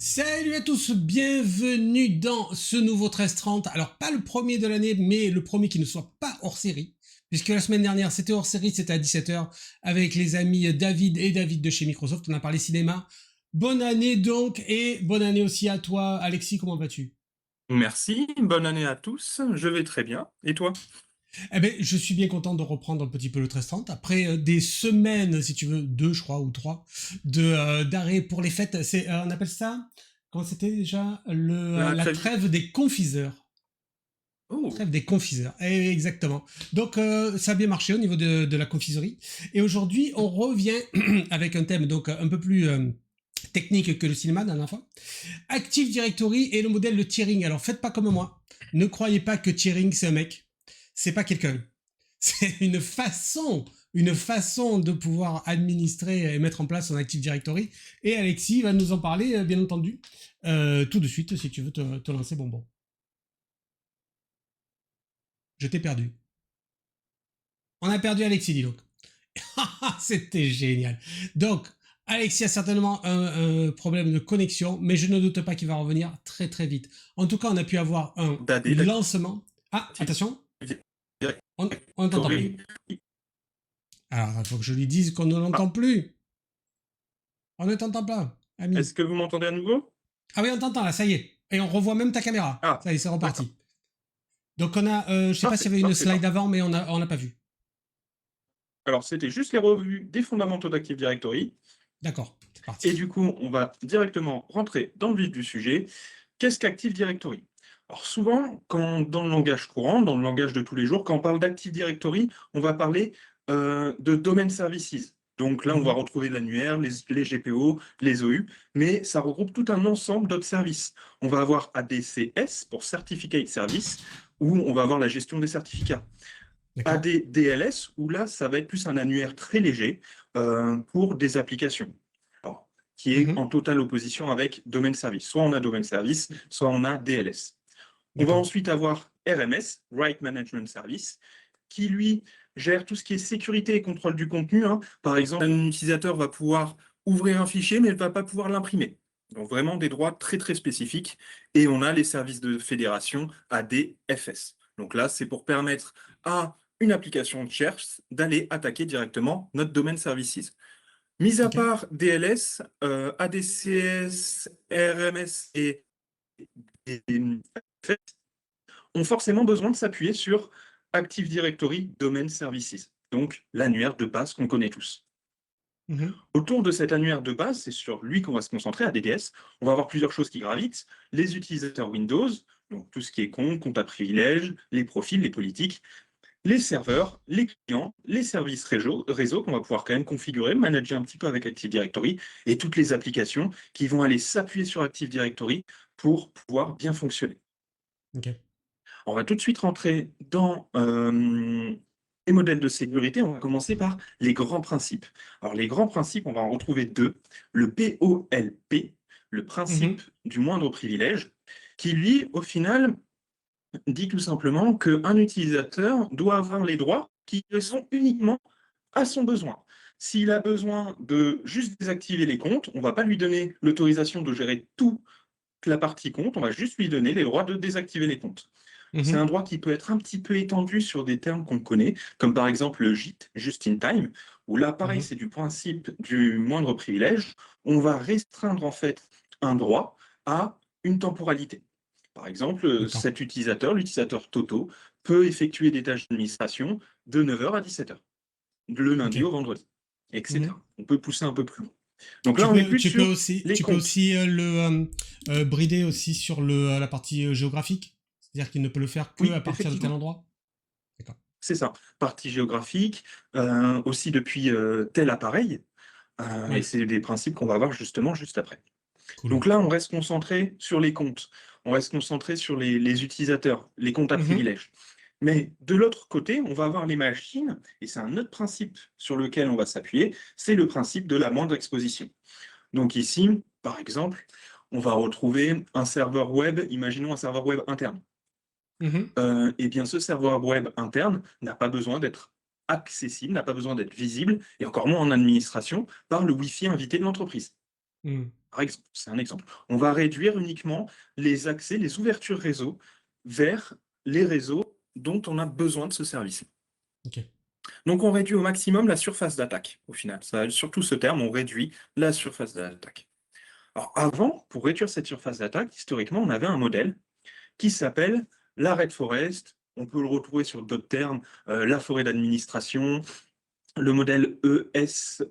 Salut à tous, bienvenue dans ce nouveau 1330. Alors pas le premier de l'année, mais le premier qui ne soit pas hors série. Puisque la semaine dernière c'était hors série, c'était à 17h avec les amis David et David de chez Microsoft. On a parlé cinéma. Bonne année donc, et bonne année aussi à toi Alexis, comment vas-tu? Merci, bonne année à tous, je vais très bien. Et toi? Eh ben, je suis bien content de reprendre un petit peu le 1330 après des semaines, si tu veux, deux, je crois, ou trois, d'arrêt pour les fêtes. On appelle ça, comment c'était déjà, La la Trévis? trêve des confiseurs. Oh, Trêve des confiseurs, exactement. Donc ça a bien marché au niveau de la confiserie. Et aujourd'hui, on revient avec un thème donc un peu plus technique que le cinéma la dernière fois. Active Directory et le modèle de tiering. Alors faites pas comme moi. Ne croyez pas que tiering c'est un mec. C'est pas quelqu'un. C'est une façon de pouvoir administrer et mettre en place son Active Directory. Et Alexis va nous en parler, bien entendu, tout de suite, si tu veux te lancer bonbon. Je t'ai perdu. On a perdu Alexis, dis donc. C'était génial. Donc, Alexis a certainement un problème de connexion, mais je ne doute pas qu'il va revenir très très vite. En tout cas, on a pu avoir un d'AD, lancement. Ah, d'Active attention, on ne t'entend plus. Directory. Alors, il faut que je lui dise qu'on ne Ah, l'entend plus. On ne t'entend pas, est-ce ami. que vous m'entendez à nouveau? Ah oui, on t'entend là, ça y est. Et on revoit même ta caméra. Ah, Ça y est, c'est d'accord. reparti. Donc on a, je sais pas s'il Parfait, y avait une parfait, slide parfait. avant, mais on n'a pas vu. Alors, c'était juste les revues des fondamentaux d'Active Directory. D'accord, c'est Et parti. du coup, on va directement rentrer dans le vif du sujet. Qu'est-ce qu'Active Directory? Alors souvent, dans le langage courant, dans le langage de tous les jours, quand on parle d'Active Directory, on va parler de Domain Services. Donc là, on va Mhm, retrouver l'annuaire, les GPO, les OU, mais ça regroupe tout un ensemble d'autres services. On va avoir ADCS pour Certificate Service, où on va avoir la gestion des certificats. d'accord. ADDLS, où là, ça va être plus un annuaire très léger pour des applications. Alors, qui est Mhm, en totale opposition avec Domain Service. Soit on a Domain Service, soit on a DLS. On va d'accord. ensuite avoir RMS, Right Management Service, qui lui gère tout ce qui est sécurité et contrôle du contenu, hein. Par exemple, un utilisateur va pouvoir ouvrir un fichier, mais il ne va pas pouvoir l'imprimer. Donc vraiment des droits très très spécifiques. Et on a les services de fédération ADFS. Donc là, c'est pour permettre à une application tierce d'aller attaquer directement notre domaine services. Mis à Ok. part DLS, ADCS, RMS et ont forcément besoin de s'appuyer sur Active Directory Domain Services, donc l'annuaire de base qu'on connaît tous. Mhm, Autour de cet annuaire de base, c'est sur lui qu'on va se concentrer, à DDS. On va avoir plusieurs choses qui gravitent. Les utilisateurs Windows, donc tout ce qui est compte à privilèges, les profils, les politiques, les serveurs, les clients, les services réseau qu'on va pouvoir quand même configurer, manager un petit peu avec Active Directory, et toutes les applications qui vont aller s'appuyer sur Active Directory pour pouvoir bien fonctionner. ok. On va tout de suite rentrer dans les modèles de sécurité. On va commencer par les grands principes. Alors, les grands principes, on va en retrouver deux. Le POLP, le principe Mhm, du moindre privilège, qui lui, au final, dit tout simplement qu'un utilisateur doit avoir les droits qui sont uniquement à son besoin. S'il a besoin de juste désactiver les comptes, on ne va pas lui donner l'autorisation de gérer toute la partie compte, on va juste lui donner les droits de désactiver les comptes. C'est un mhm, droit qui peut être un petit peu étendu sur des termes qu'on connaît, comme par exemple le JIT, Just in Time, où là, pareil, mhm. c'est du principe du moindre privilège. On va restreindre en fait un droit à une temporalité. Par exemple, D'accord. cet utilisateur, l'utilisateur Toto, peut effectuer des tâches d'administration de 9h à 17h, le Ok. lundi au vendredi, Mhm. etc. On peut pousser un peu plus loin. Donc là, on est plus sur les Tu peux comptes. aussi brider aussi sur la partie géographique. C'est-à-dire qu'il ne peut le faire que à Oui, partir de tel effectivement. endroit. D'accord. C'est ça, partie géographique, aussi depuis tel appareil, et Ouais. c'est des principes qu'on va voir justement juste après. Cool. Donc là, on reste concentré sur les comptes, on reste concentré sur les utilisateurs, les comptes à Mhm. privilèges. Mais de l'autre côté, on va avoir les machines, et c'est un autre principe sur lequel on va s'appuyer, c'est le principe de la moindre exposition. Donc ici, par exemple, on va retrouver un serveur web, imaginons un serveur web interne. Mhm. Eh bien, ce serveur web interne n'a pas besoin d'être accessible, n'a pas besoin d'être visible, et encore moins en administration, par le Wi-Fi invité de l'entreprise. Mhm. Par exemple, c'est un exemple. On va réduire uniquement les accès, les ouvertures réseau vers les réseaux dont on a besoin de ce service. Ok. Donc, on réduit au maximum la surface d'attaque, au final. Ça, surtout ce terme, on réduit la surface d'attaque. Alors, avant, pour réduire cette surface d'attaque, historiquement, on avait un modèle qui s'appelle la Red Forest. On peut le retrouver sur d'autres termes, la forêt d'administration, le modèle ESAT.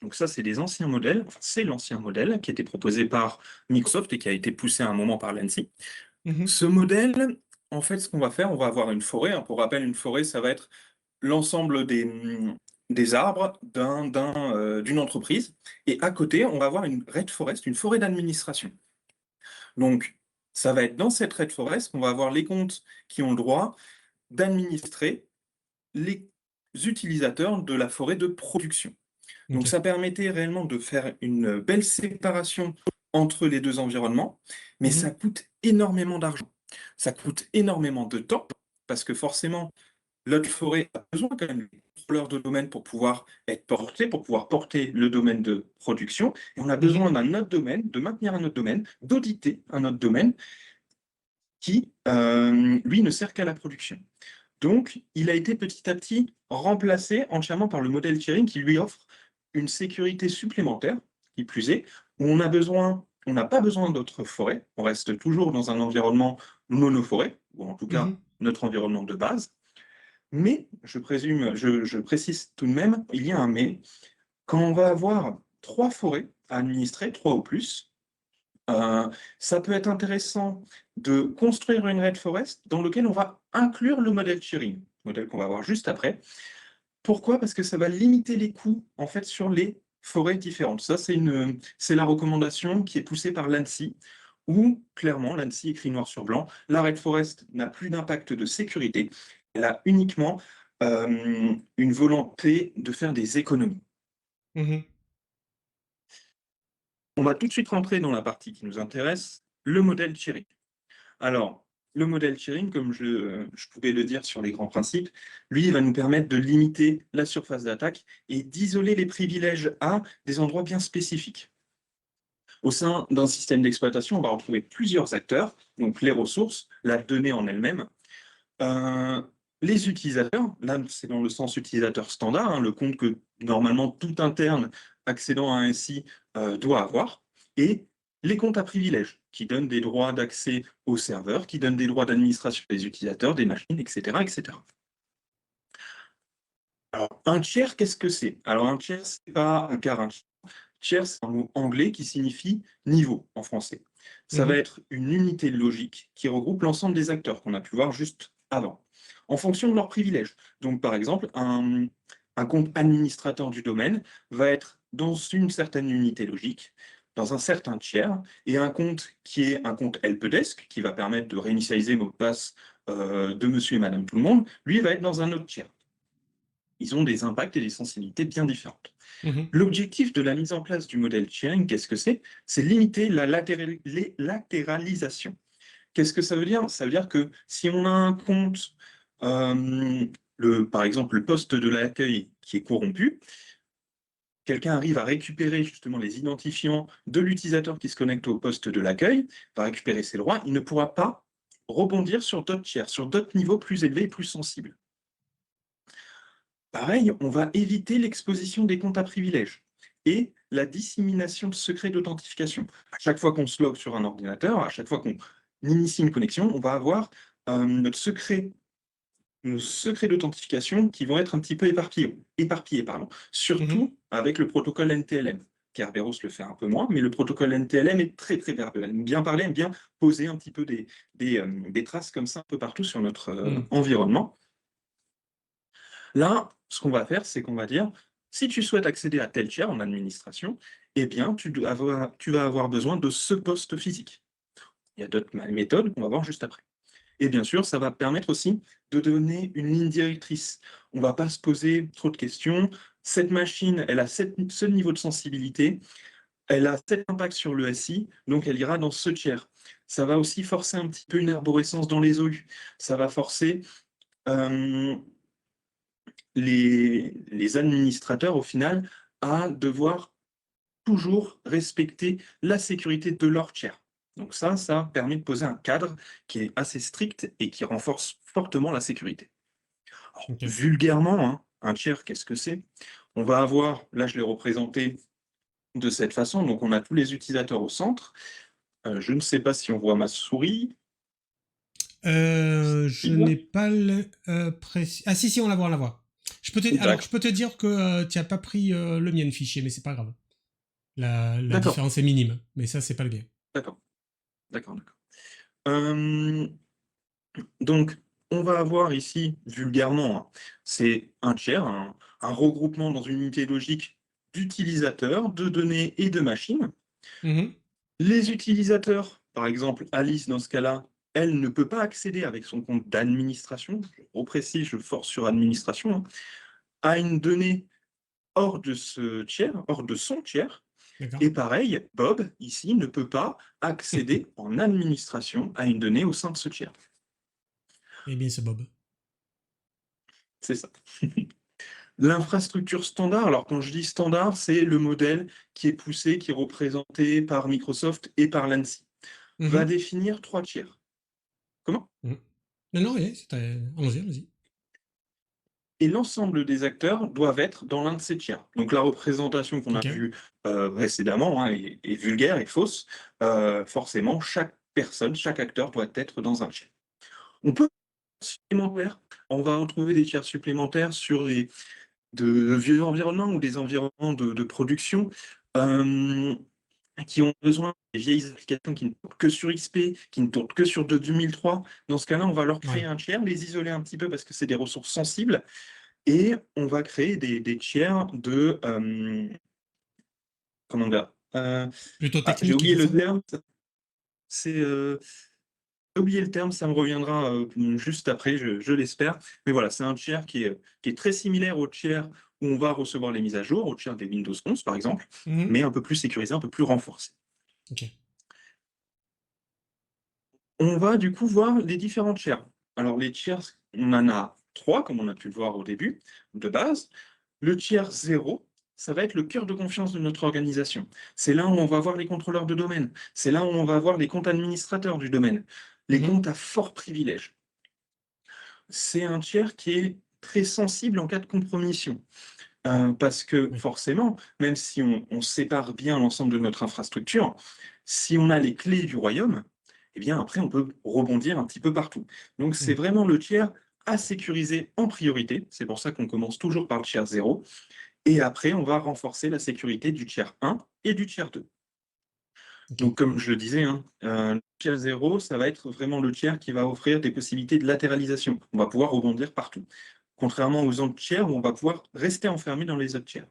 Donc ça, c'est des anciens modèles. Enfin, c'est l'ancien modèle qui a été proposé par Microsoft et qui a été poussé à un moment par l'ANSSI. Mhm. Ce modèle, en fait, ce qu'on va faire, on va avoir une forêt. Pour rappel, une forêt, ça va être l'ensemble des arbres d'une entreprise. Et à côté, on va avoir une Red Forest, une forêt d'administration. Donc, ça va être dans cette Red Forest qu'on va avoir les comptes qui ont le droit d'administrer les utilisateurs de la forêt de production. Donc, Ok. ça permettait réellement de faire une belle séparation entre les deux environnements, mais ça Mhm. coûte énormément d'argent. Ça coûte énormément de temps, parce que forcément, l'autre forêt a besoin quand même de contrôleurs de domaine pour pouvoir être porté, pour pouvoir porter le domaine de production. Et on a besoin Mhm. d'un autre domaine, de maintenir un autre domaine, d'auditer un autre domaine qui, lui, ne sert qu'à la production. Donc, il a été petit à petit remplacé entièrement par le modèle tiering qui lui offre une sécurité supplémentaire, qui plus est, où on n'a pas besoin d'autres forêts, on reste toujours dans un environnement monoforêt, ou en tout cas Mhm. notre environnement de base, mais je précise tout de même, il y a un mais, quand on va avoir 3 forêts à administrer, 3 ou plus, euh, ça peut être intéressant de construire une Red Forest dans lequel on va inclure le modèle tiering, modèle qu'on va voir juste après. Pourquoi? Parce que ça va limiter les coûts en fait sur les forêts différentes. Ça, c'est la recommandation qui est poussée par l'ANSSI, où clairement l'ANSSI écrit noir sur blanc, la Red Forest n'a plus d'impact de sécurité, elle a uniquement une volonté de faire des économies. Mhm. On va tout de suite rentrer dans la partie qui nous intéresse, le modèle tiering. Alors, le modèle tiering, comme je pouvais le dire sur les grands principes, lui, il va nous permettre de limiter la surface d'attaque et d'isoler les privilèges à des endroits bien spécifiques. Au sein d'un système d'exploitation, on va retrouver plusieurs acteurs, donc les ressources, la donnée en elle-même, euh, les utilisateurs, là c'est dans le sens utilisateur standard, le compte que normalement tout interne accédant à un SI doit avoir, et les comptes à privilèges, qui donnent des droits d'accès aux serveurs, qui donnent des droits d'administration des utilisateurs, des machines, etc., etc. Alors, un tiers, qu'est-ce que c'est? Alors, un tiers, c'est pas un quart, un tiers, c'est un mot anglais qui signifie niveau en français. Ça va Mhm. être une unité logique qui regroupe l'ensemble des acteurs qu'on a pu voir juste avant, en fonction de leurs privilèges. Donc, par exemple, un compte administrateur du domaine va être dans une certaine unité logique, dans un certain tiers, et un compte qui est un compte helpdesk, qui va permettre de réinitialiser mot de passe de monsieur et madame tout le monde, lui va être dans un autre tiers. Ils ont des impacts et des sensibilités bien différentes. Mhm. L'objectif de la mise en place du modèle tiering, qu'est-ce que c'est? C'est limiter les latéralisations. Qu'est-ce que ça veut dire? Ça veut dire que si on a un compte, par exemple le poste de l'accueil qui est corrompu, quelqu'un arrive à récupérer justement les identifiants de l'utilisateur qui se connecte au poste de l'accueil, va récupérer ses droits, il ne pourra pas rebondir sur d'autres tiers, sur d'autres niveaux plus élevés et plus sensibles. Pareil, on va éviter l'exposition des comptes à privilèges et la dissémination de secrets d'authentification. À chaque fois qu'on se log sur un ordinateur, à chaque fois qu'on initie une connexion, on va avoir nos secrets d'authentification qui vont être un petit peu éparpillés, pardon. Mhm. Surtout avec le protocole NTLM. Kerberos le fait un peu moins, mais le protocole NTLM est très très verbeux. Elle aime bien parler, aime bien poser un petit peu des traces comme ça un peu partout sur notre Mhm. environnement. Là, ce qu'on va faire, c'est qu'on va dire, si tu souhaites accéder à tel tiers en administration, eh bien, tu vas avoir besoin de ce poste physique. Il y a d'autres méthodes qu'on va voir juste après. Et bien sûr, ça va permettre aussi de donner une ligne directrice. On ne va pas se poser trop de questions. Cette machine, elle a ce niveau de sensibilité, elle a cet impact sur le SI, donc elle ira dans ce tiers. Ça va aussi forcer un petit peu une arborescence dans les OU. Ça va forcer euh, les administrateurs, au final, à devoir toujours respecter la sécurité de leur tiers. Donc ça permet de poser un cadre qui est assez strict et qui renforce fortement la sécurité. Alors, Ok. vulgairement, hein, un tiers, qu'est-ce que c'est? On va avoir, là je l'ai représenté de cette façon, donc on a tous les utilisateurs au centre. Je ne sais pas si on voit ma souris. Je n'ai pas le précis. Ah si, si, on la voit. Alors, je D'accord, peux te dire que tu n'as pas pris le mien de fichier, mais c'est pas grave. La d'accord, différence est minime, mais ça, c'est pas le mien. d'accord, d'accord. Euh, donc, on va avoir ici, vulgairement, hein, c'est un tiers, un regroupement dans une unité logique d'utilisateurs, de données et de machines. Mhm. Les utilisateurs, par exemple Alice dans ce cas-là, elle ne peut pas accéder avec son compte d'administration, je reprécise, je force sur administration, hein, à une donnée hors de ce tiers, hors de son tiers. D'accord. Et pareil, Bob, ici, ne peut pas accéder en administration à une donnée au sein de ce tiers. Eh bien, c'est Bob. C'est ça. L'infrastructure standard, alors quand je dis standard, c'est le modèle qui est poussé, qui est représenté par Microsoft et par l'ANSI, va Mhm. définir trois tiers. Comment? Mhm. Non, non, oui, allons-y, allons-y. Et l'ensemble des acteurs doivent être dans l'un de ces tiers. Donc la représentation qu'on a Ok. vue précédemment, hein, est vulgaire et fausse. Forcément, chaque personne, chaque acteur doit être dans un tiers. On peut supplémentaires, on va retrouver des tiers supplémentaires sur de vieux environnements ou des environnements de production euh, qui ont besoin des vieilles applications qui ne tournent que sur XP, qui ne tournent que sur de 2003. Dans ce cas-là, on va leur créer Ouais. un tiers, les isoler un petit peu parce que c'est des ressources sensibles, et on va créer des tiers comment dire, Plutôt j'ai technique, oublié c'est le ça? terme, c'est j'ai oublié le terme, ça me reviendra juste après, je l'espère. Mais voilà, c'est un tiers qui est très similaire au tiers où on va recevoir les mises à jour, au tiers des Windows 11 par exemple, Mhm. mais un peu plus sécurisé, un peu plus renforcé. Ok. On va du coup voir les différents tiers. Alors les tiers, on en a trois, comme on a pu le voir au début, de base. Le tiers zéro, ça va être le cœur de confiance de notre organisation. C'est là où on va voir les contrôleurs de domaine. C'est là où on va voir les comptes administrateurs du domaine, les Mhm. comptes à fort privilège. C'est un tiers qui est très sensible en cas de compromission. Parce que Oui. forcément, même si on sépare bien l'ensemble de notre infrastructure, si on a les clés du royaume, eh bien après on peut rebondir un petit peu partout. Donc c'est Mhm. vraiment le tiers à sécuriser en priorité. C'est pour ça qu'on commence toujours par le tiers zéro. Et après, on va renforcer la sécurité du tiers un et du tiers 2. Ok. Donc comme je le disais, hein, le tiers zéro, ça va être vraiment le tiers qui va offrir des possibilités de latéralisation. On va pouvoir rebondir partout. Contrairement aux autres tiers où on va pouvoir rester enfermé dans les autres tiers.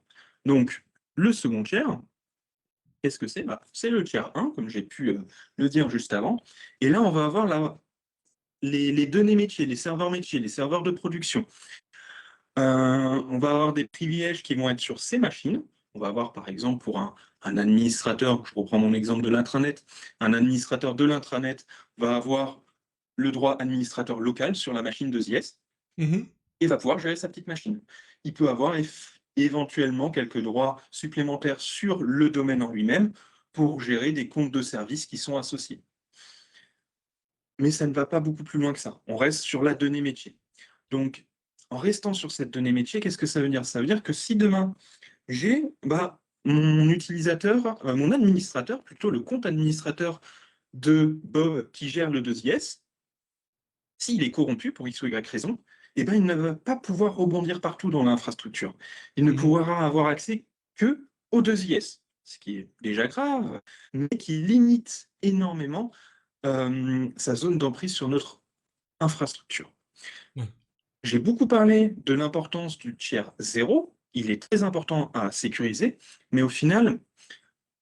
Donc, le second tiers, qu'est-ce que c'est? Bah, c'est le tiers un, comme j'ai pu le dire juste avant. Et là, on va avoir les données métiers, les serveurs métiers, les serveurs de production. On va avoir des privilèges qui vont être sur ces machines. On va avoir, par exemple, pour un administrateur, je reprends mon exemple de l'intranet, un administrateur de l'intranet va avoir le droit administrateur local sur la machine de ZIS Mhm. et va pouvoir gérer sa petite machine. Il peut avoir éventuellement quelques droits supplémentaires sur le domaine en lui-même pour gérer des comptes de services qui sont associés. Mais ça ne va pas beaucoup plus loin que ça. On reste sur la donnée métier. Donc, en restant sur cette donnée métier, qu'est-ce que ça veut dire? Ça veut dire que si demain, j'ai mon utilisateur, mon administrateur, plutôt le compte administrateur de Bob qui gère le 2IS, s'il est corrompu pour X ou Y raison, eh ben, il ne va pas pouvoir rebondir partout dans l'infrastructure. Il ne Mhm. pourra avoir accès que au 2IS, ce qui est déjà grave, mais qui limite énormément sa zone d'emprise sur notre infrastructure. Ouais. J'ai beaucoup parlé de l'importance du tiers zéro. Il est très important à sécuriser, mais au final,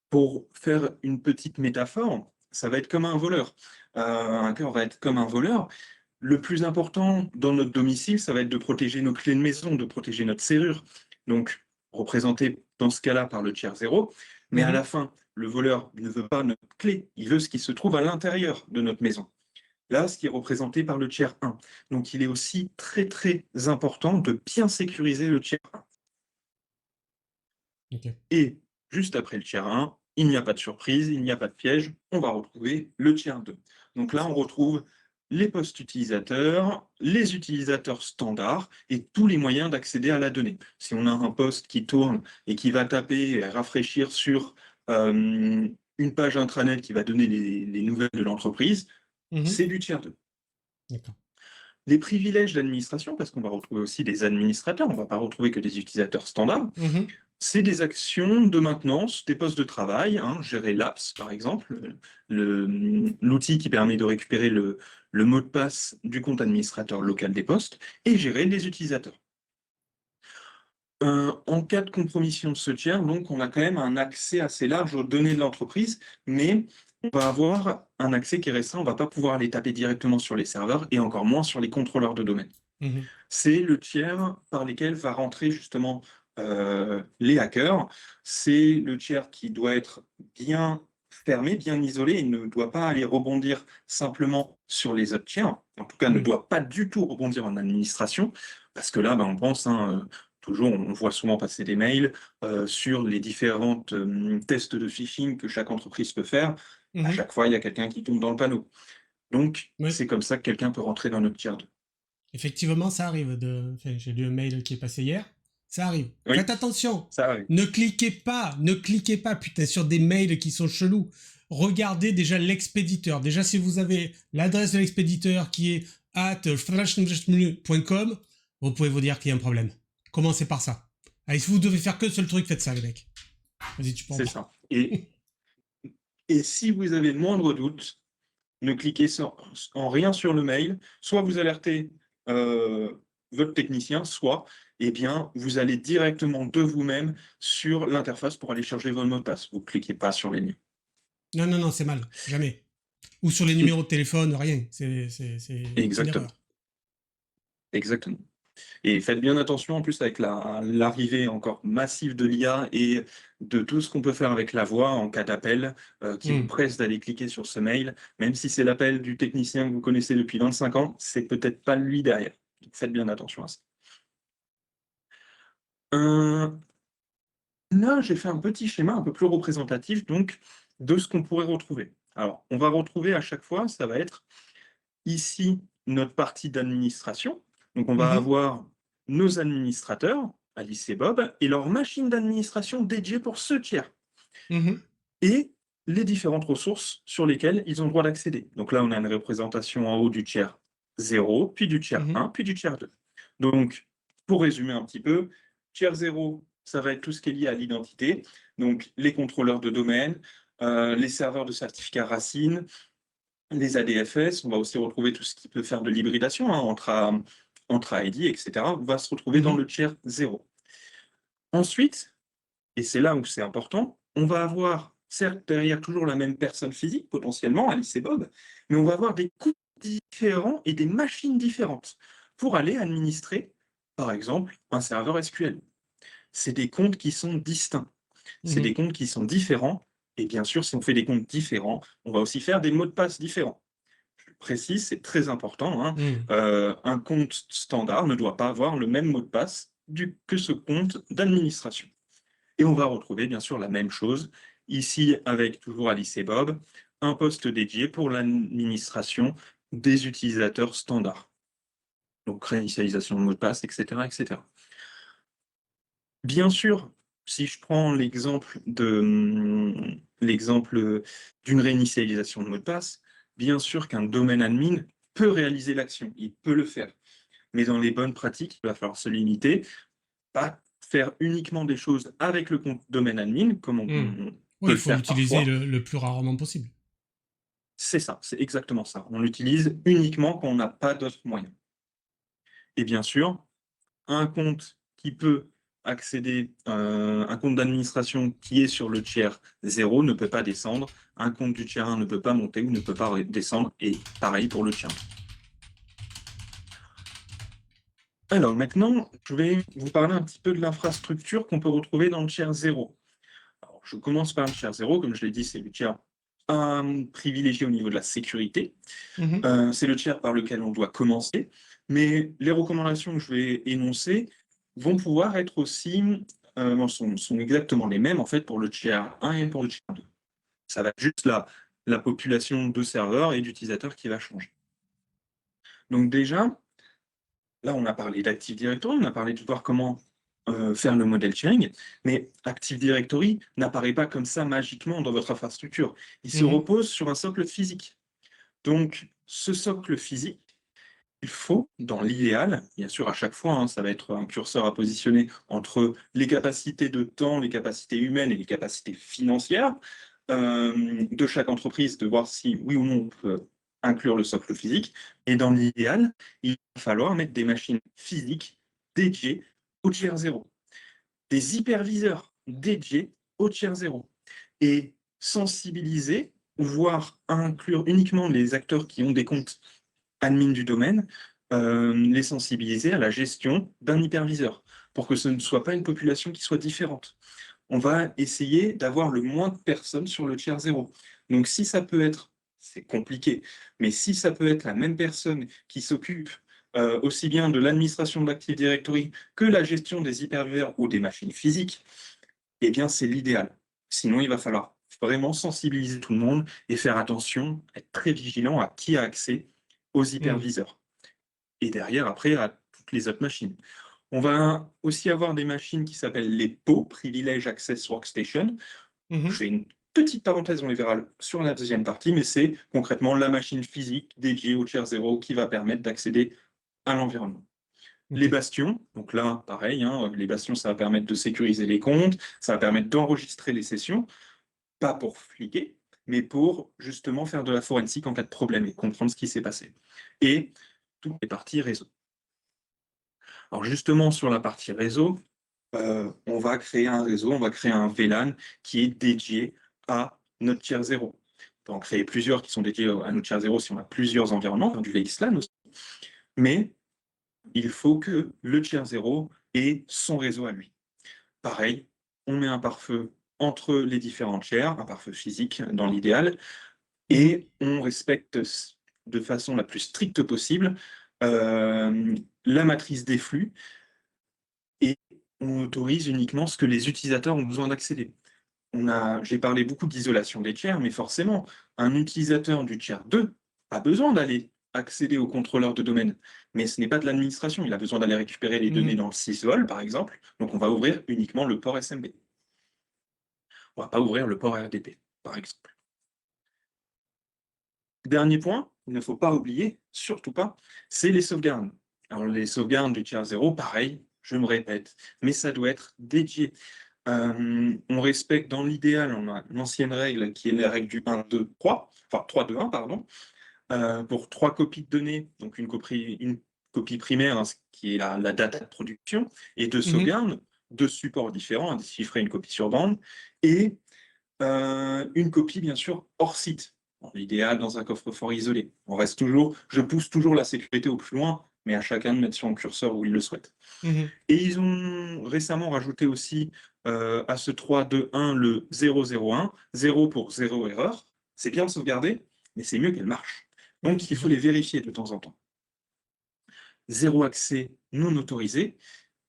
pour faire une petite métaphore, ça va être comme un voleur. Un cœur va être comme un voleur. Le plus important dans notre domicile, ça va être de protéger nos clés de maison, de protéger notre serrure. Donc, représenté dans ce cas-là par le tiers zéro. Mais à la Mhm. fin, le voleur ne veut pas notre clé, il veut ce qui se trouve à l'intérieur de notre maison. Là, ce qui est représenté par le tiers un. Donc, il est aussi très, très important de bien sécuriser le tiers un. Ok. Et Juste après le tiers 1, il n'y a pas de surprise, il n'y a pas de piège, on va retrouver le tiers 2. Donc là, on retrouve les postes utilisateurs, les utilisateurs standards et tous les moyens d'accéder à la donnée. Si on a un poste qui tourne et qui va taper et rafraîchir sur une page intranet qui va donner les nouvelles de l'entreprise, Mhm. c'est du tiers 2. D'accord. Les privilèges d'administration, parce qu'on va retrouver aussi des administrateurs, on ne va pas retrouver que des utilisateurs standards, Mhm. c'est des actions de maintenance des postes de travail, hein, gérer l'apps par exemple, l'outil qui permet de récupérer le mot de passe du compte administrateur local des postes, et gérer les utilisateurs. En cas de compromission de ce tiers, donc on a quand même un accès assez large aux données de l'entreprise, mais on va avoir un accès qui est restreint, on ne va pas pouvoir les taper directement sur les serveurs et encore moins sur les contrôleurs de domaine. Mhm. C'est le tiers par lesquels va rentrer justement les hackers. C'est le tiers qui doit être bien fermé, bien isolé, et ne doit pas aller rebondir simplement sur les autres tiers. En tout cas, ne Oui. doit pas du tout rebondir en administration, parce que là, on pense, hein, toujours, on voit souvent passer des mails sur les différentes tests de phishing que chaque entreprise peut faire. À Mhm. chaque fois, il y a quelqu'un qui tombe dans le panneau. Donc, Oui. c'est comme ça que quelqu'un peut rentrer dans notre tiers 2. Effectivement, ça arrive. Enfin, j'ai lu un mail qui est passé hier. Ça arrive. Faites Oui, attention. ça arrive. Ne cliquez pas, putain, sur des mails qui sont chelous. Regardez déjà l'expéditeur. Déjà, si vous avez l'adresse de l'expéditeur qui est @flashmenu.com, vous pouvez vous dire qu'il y a un problème. Commencez par ça. Allez, si vous devez faire que seul truc, faites ça, les mecs. Vas-y, tu peux C'est reprendre. ça. Et si vous avez le moindre doute, ne cliquez en rien sur le mail. Soit vous alertez euh, votre technicien, soit eh bien, vous allez directement de vous-même sur l'interface pour aller charger votre mot de passe. Vous ne cliquez pas sur les liens. Non, non, non, c'est mal. Jamais. Ou sur les numéros de téléphone, rien. C'est une Exactement. erreur. Exactement. Et faites bien attention en plus avec l'arrivée encore massive de l'IA et de tout ce qu'on peut faire avec la voix en cas d'appel qui vous Hmm. presse d'aller cliquer sur ce mail, même si c'est l'appel du technicien que vous connaissez depuis 25 ans, c'est peut-être pas lui derrière. Donc, faites bien attention à ça. Euh, Là, j'ai fait un petit schéma un peu plus représentatif donc de ce qu'on pourrait retrouver. Alors, on va retrouver à chaque fois, ça va être ici notre partie d'administration. Donc, on va Mhm. avoir nos administrateurs, Alice et Bob, et leur machine d'administration dédiée pour ce tiers, Mhm. et les différentes ressources sur lesquelles ils ont le droit d'accéder. Donc là, on a une représentation en haut du tiers 0, puis du tiers Mhm. 1, puis du tiers 2. Donc, pour résumer un petit peu, tiers 0, ça va être tout ce qui est lié à l'identité, donc les contrôleurs de domaine, les serveurs de certificats racines, les ADFS, on va aussi retrouver tout ce qui peut faire de l'hybridation, hein, entre ID, etc., va se retrouver dans Mhm. le tiers 0. Ensuite, et c'est là où c'est important, on va avoir, certes, derrière toujours la même personne physique, potentiellement, Alice et Bob, mais on va avoir des coûts différents et des machines différentes pour aller administrer, par exemple, un serveur SQL. C'est des comptes qui sont distincts, c'est des Mhm. comptes qui sont différents, et bien sûr, si on fait des comptes différents, on va aussi faire des mots de passe différents. Je précise, c'est très important, hein. Mhm. Un compte standard ne doit pas avoir le même mot de passe que ce compte d'administration. Et on va retrouver bien sûr la même chose ici avec toujours Alice et Bob, un poste dédié pour l'administration des utilisateurs standards. Donc réinitialisation de mot de passe, etc., etc. Bien sûr, si je prends l'exemple d'une réinitialisation de mot de passe, bien sûr qu'un domaine admin peut réaliser l'action, il peut le faire. Mais dans les bonnes pratiques, il va falloir se limiter, pas faire uniquement des choses avec le compte domaine admin, comme Mhm. on Oui, peut il le faut faire l'utiliser parfois. le plus rarement possible. C'est ça, c'est exactement ça. On l'utilise uniquement quand on n'a pas d'autres moyens. Et bien sûr, un compte qui peut accéder, un compte d'administration qui est sur le tiers 0 ne peut pas descendre, un compte du tiers 1 ne peut pas monter ou ne peut pas descendre, et pareil pour le tiers 2. Alors maintenant, je vais vous parler un petit peu de l'infrastructure qu'on peut retrouver dans le tiers 0. Alors, je commence par le tiers 0, comme je l'ai dit, c'est le tiers privilégié au niveau de la sécurité. Mhm. C'est le tiers par lequel on doit commencer, mais les recommandations que je vais énoncer vont pouvoir être aussi sont exactement les mêmes en fait pour le tiers 1 et pour le tiers 2. Ça va être juste la population de serveurs et d'utilisateurs qui va changer. Donc déjà, là, on a parlé d'Active Directory, on a parlé de voir comment faire le modèle sharing, mais Active Directory n'apparaît pas comme ça magiquement dans votre infrastructure. Il se Mhm. repose sur un socle physique. Donc, ce socle physique, il faut, dans l'idéal, bien sûr, à chaque fois, hein, ça va être un curseur à positionner entre les capacités de temps, les capacités humaines et les capacités financières de chaque entreprise, de voir si, oui ou non, on peut inclure le socle physique. Et dans l'idéal, il va falloir mettre des machines physiques dédiées au tiers zéro, des hyperviseurs dédiés au tiers zéro, et sensibiliser, voire inclure uniquement les acteurs qui ont des comptes admin du domaine, les sensibiliser à la gestion d'un hyperviseur, pour que ce ne soit pas une population qui soit différente. On va essayer d'avoir le moins de personnes sur le tiers zéro. Donc si ça peut être, c'est compliqué, mais si ça peut être la même personne qui s'occupe aussi bien de l'administration de l'Active Directory que la gestion des hyperviseurs ou des machines physiques, eh bien c'est l'idéal. Sinon, il va falloir vraiment sensibiliser tout le monde et faire attention, être très vigilant à qui a accès aux Mhm. hyperviseurs. Et derrière, après, à toutes les autres machines. On va aussi avoir des machines qui s'appellent les PO, Privilege Access Workstation. Je Mhm. fais une petite parenthèse, on les verra sur la deuxième partie, mais c'est concrètement la machine physique dédiée au tiers zéro qui va permettre d'accéder à l'environnement. Ok. Les bastions, donc là, pareil, hein, les bastions, ça va permettre de sécuriser les comptes, ça va permettre d'enregistrer les sessions, pas pour fliquer, mais pour justement faire de la forensique en cas de problème et comprendre ce qui s'est passé. Et toutes les parties réseau. Alors justement, sur la partie réseau, on va créer un réseau, on va créer un VLAN qui est dédié à notre tiers zéro. On peut en créer plusieurs qui sont dédiés à notre tiers zéro si on a plusieurs environnements, du VXLAN aussi. Mais il faut que le tiers zéro ait son réseau à lui. Pareil, on met un pare-feu entre les différents tiers, un pare-feu physique dans l'idéal, Mhm. et on respecte de façon la plus stricte possible la matrice des flux, et on autorise uniquement ce que les utilisateurs ont besoin d'accéder. J'ai parlé beaucoup d'isolation des tiers, mais forcément, un utilisateur du tiers 2 a besoin d'aller accéder au contrôleur de domaine. Mais ce n'est pas de l'administration, il a besoin d'aller récupérer les données Mhm. dans le sysvol, par exemple. Donc on va ouvrir uniquement le port SMB. On ne va pas ouvrir le port RDP, par exemple. Dernier point, il ne faut pas oublier, surtout pas, c'est les sauvegardes. Alors les sauvegardes du tiers 0, pareil, je me répète, mais ça doit être dédié. On respecte dans l'idéal, on a l'ancienne règle qui est la règle du 1, 2, 3, enfin 3, 2, 1, pardon, pour 3 copies de données, donc une copie primaire, hein, ce qui est la data de production, et 2 Mhm. sauvegardes, 2 supports différents, un déchiffré, une copie sur bande, et une copie, bien sûr, hors site. Dans l'idéal, dans un coffre-fort isolé. Je pousse toujours la sécurité au plus loin, mais à chacun de mettre son curseur où il le souhaite. Mhm. Et ils ont récemment rajouté aussi à ce 3, 2, 1 le 001, 0 pour zéro erreur. C'est bien de sauvegarder, mais c'est mieux qu'elle marche. Oui, Donc, il c'est faut sûr. les vérifier de temps en temps. Zéro accès non autorisé.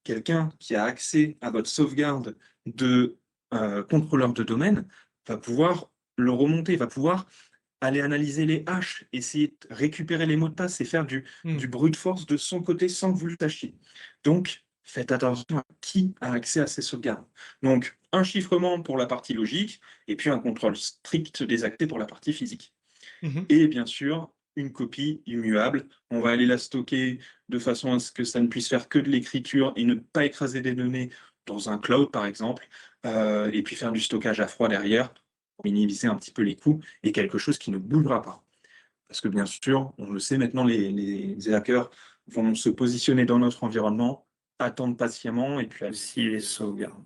Quelqu'un qui a accès à votre sauvegarde de contrôleur de domaine va pouvoir le remonter, va pouvoir aller analyser les hashes, essayer de récupérer les mots de passe et faire du Mhm. brute force de son côté sans que vous le sachiez. Donc, faites attention à qui a accès à ces sauvegardes. Donc, un chiffrement pour la partie logique et puis un contrôle strict des accès pour la partie physique. Mhm. Et bien sûr, une copie immuable. On va aller la stocker de façon à ce que ça ne puisse faire que de l'écriture et ne pas écraser des données dans un cloud, par exemple, et puis faire du stockage à froid derrière pour minimiser un petit peu les coûts et quelque chose qui ne bougera pas. Parce que bien sûr, on le sait maintenant, les hackers vont se positionner dans notre environnement, attendre patiemment et puis aussi les sauvegardes.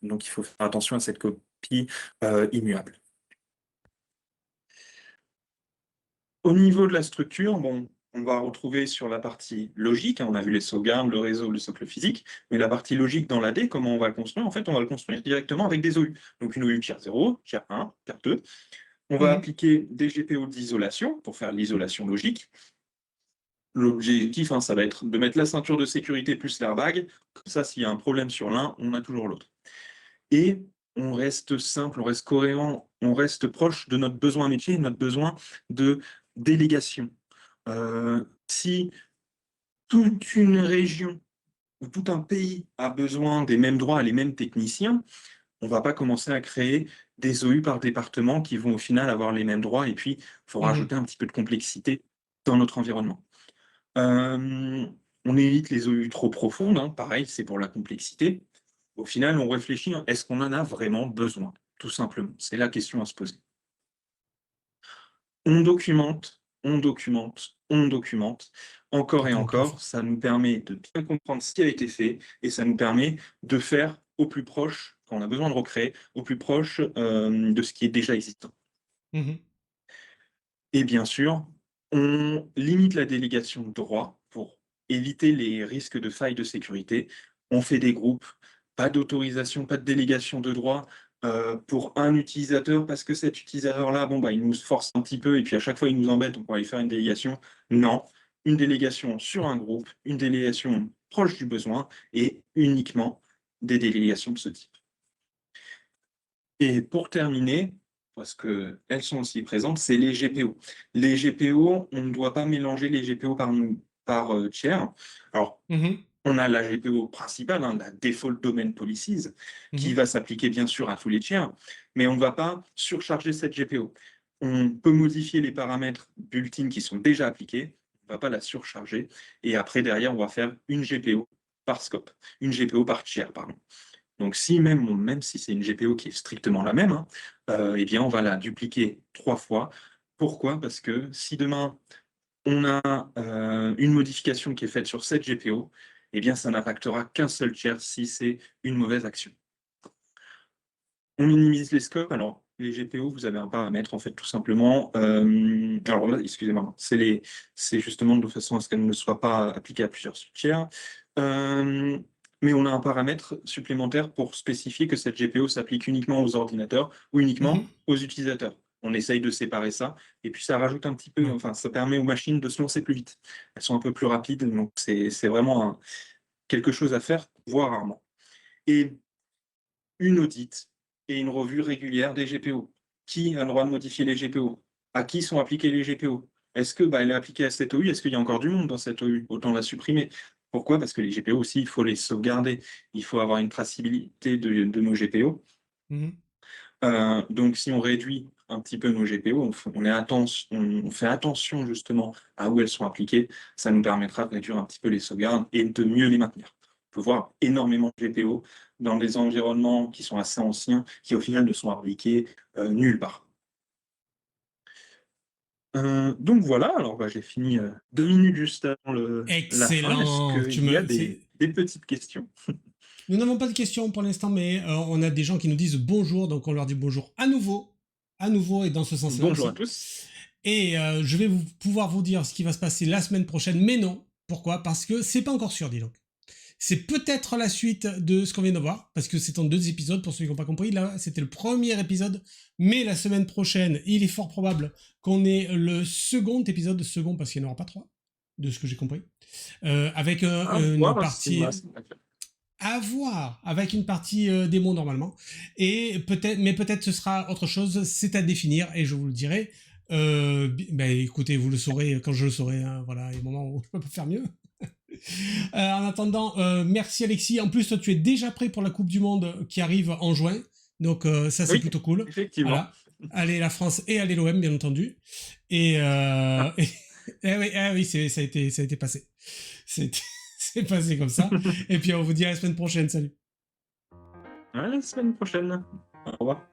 Donc il faut faire attention à cette copie immuable. Au niveau de la structure, bon, on va retrouver sur la partie logique, hein, on a vu les sauvegardes, le réseau, le socle physique, mais la partie logique dans l'AD, comment on va le construire? En fait, on va le construire directement avec des OU. Donc une OU tiers 0, tiers 1, tiers 2. On va Mhm. appliquer des GPO d'isolation pour faire l'isolation logique. L'objectif, hein, ça va être de mettre la ceinture de sécurité plus l'airbag. Comme ça, s'il y a un problème sur l'un, on a toujours l'autre. et on reste simple, on reste cohérent, on reste proche de notre besoin métier, notre besoin de délégation. Si toute une région ou tout un pays a besoin des mêmes droits, les mêmes techniciens, on va pas commencer à créer des OU par département qui vont au final avoir les mêmes droits et puis il faut Mhm. rajouter un petit peu de complexité dans notre environnement. On évite les OU trop profondes, hein, pareil, c'est pour la complexité. Au final, on réfléchit, hein, est-ce qu'on en a vraiment besoin? Tout simplement, c'est la question à se poser. On documente, on documente, on documente, encore et Encore plus encore, fort. ça nous permet de bien comprendre ce qui a été fait et ça nous permet de faire au plus proche, quand on a besoin de recréer, au plus proche, de ce qui est déjà existant. Mhm. Et bien sûr, on limite la délégation de droits pour éviter les risques de failles de sécurité. On fait des groupes, pas d'autorisation, pas de délégation de droits, pour un utilisateur parce que cet utilisateur-là, bon, bah, il nous force un petit peu et puis à chaque fois il nous embête, donc on va lui faire une délégation. Non, une délégation sur un groupe, une délégation proche du besoin et uniquement des délégations de ce type. Et pour terminer, parce qu'elles sont aussi présentes, c'est les GPO. Les GPO, on ne doit pas mélanger les GPO par tiers. Alors, Mhm. on a la GPO principale, hein, la Default Domain Policies, qui Mhm. va s'appliquer bien sûr à tous les tiers, mais on ne va pas surcharger cette GPO. On peut modifier les paramètres built-in qui sont déjà appliqués, on ne va pas la surcharger, et après, derrière, on va faire une GPO par scope, une GPO par tiers, pardon. Donc si même si c'est une GPO qui est strictement la même, hein, eh bien on va la dupliquer 3 fois. Pourquoi? Parce que si demain on a, une modification qui est faite sur cette GPO, eh bien ça n'impactera qu'un seul tiers si c'est une mauvaise action. On minimise les scopes. Alors, les GPO, vous avez un paramètre, en fait, tout simplement. Alors là, excusez-moi, c'est justement de façon à ce qu'elle ne soit pas appliquée à plusieurs tiers. Euh, mais on a un paramètre supplémentaire pour spécifier que cette GPO s'applique uniquement aux ordinateurs ou uniquement Mhm. aux utilisateurs. On essaye de séparer ça, et puis ça rajoute un petit peu, Ouais. enfin, ça permet aux machines de se lancer plus vite. Elles sont un peu plus rapides, donc c'est vraiment quelque chose à faire, voire rarement. Et une audit et une revue régulière des GPO. Qui a le droit de modifier les GPO? À qui sont appliqués les GPO? Est-ce que elle est appliquée à cette OU? Est-ce qu'il y a encore du monde dans cette OU? Autant la supprimer. Pourquoi? Parce que les GPO aussi, il faut les sauvegarder. Il faut avoir une traçabilité de nos GPO. Mhm. Donc, si on réduit un petit peu nos GPO, on fait attention justement à où elles sont appliquées, ça nous permettra de réduire un petit peu les sauvegardes et de mieux les maintenir. On peut voir énormément de GPO dans des environnements qui sont assez anciens, qui au final ne sont appliqués nulle part. Donc voilà, alors bah, j'ai fini 2 minutes juste avant la fin. Est-ce Excellent. qu'il y a des petites questions? Nous n'avons pas de questions pour l'instant, mais on a des gens qui nous disent bonjour, donc on leur dit bonjour à nouveau et dans ce sens-là Bonjour à aussi. tous. Et je vais pouvoir vous dire ce qui va se passer la semaine prochaine, mais non. Pourquoi? Parce que c'est pas encore sûr, dis donc. C'est peut-être la suite de ce qu'on vient de voir, parce que c'est en 2 épisodes, pour ceux qui n'ont pas compris. Là, c'était le premier épisode, mais la semaine prochaine, il est fort probable qu'on ait le second parce qu'il n'y en aura pas 3, de ce que j'ai compris, avec À une voir, c'est partie à voir, avec une partie démon normalement, et peut-être, mais peut-être ce sera autre chose, c'est à définir, et je vous le dirai. Écoutez, vous le saurez quand je le saurai, hein, voilà, il y a des moments où je peux pas faire mieux. En attendant, merci Alexis. En plus, toi, tu es déjà prêt pour la Coupe du Monde qui arrive en juin. Donc, ça, c'est Oui, plutôt cool. effectivement. Voilà. Allez la France et allez l'OM, bien entendu. Et, oui, ça a été passé. C'est passé comme ça. Et puis, on vous dit à la semaine prochaine. Salut. À la semaine prochaine. Au revoir.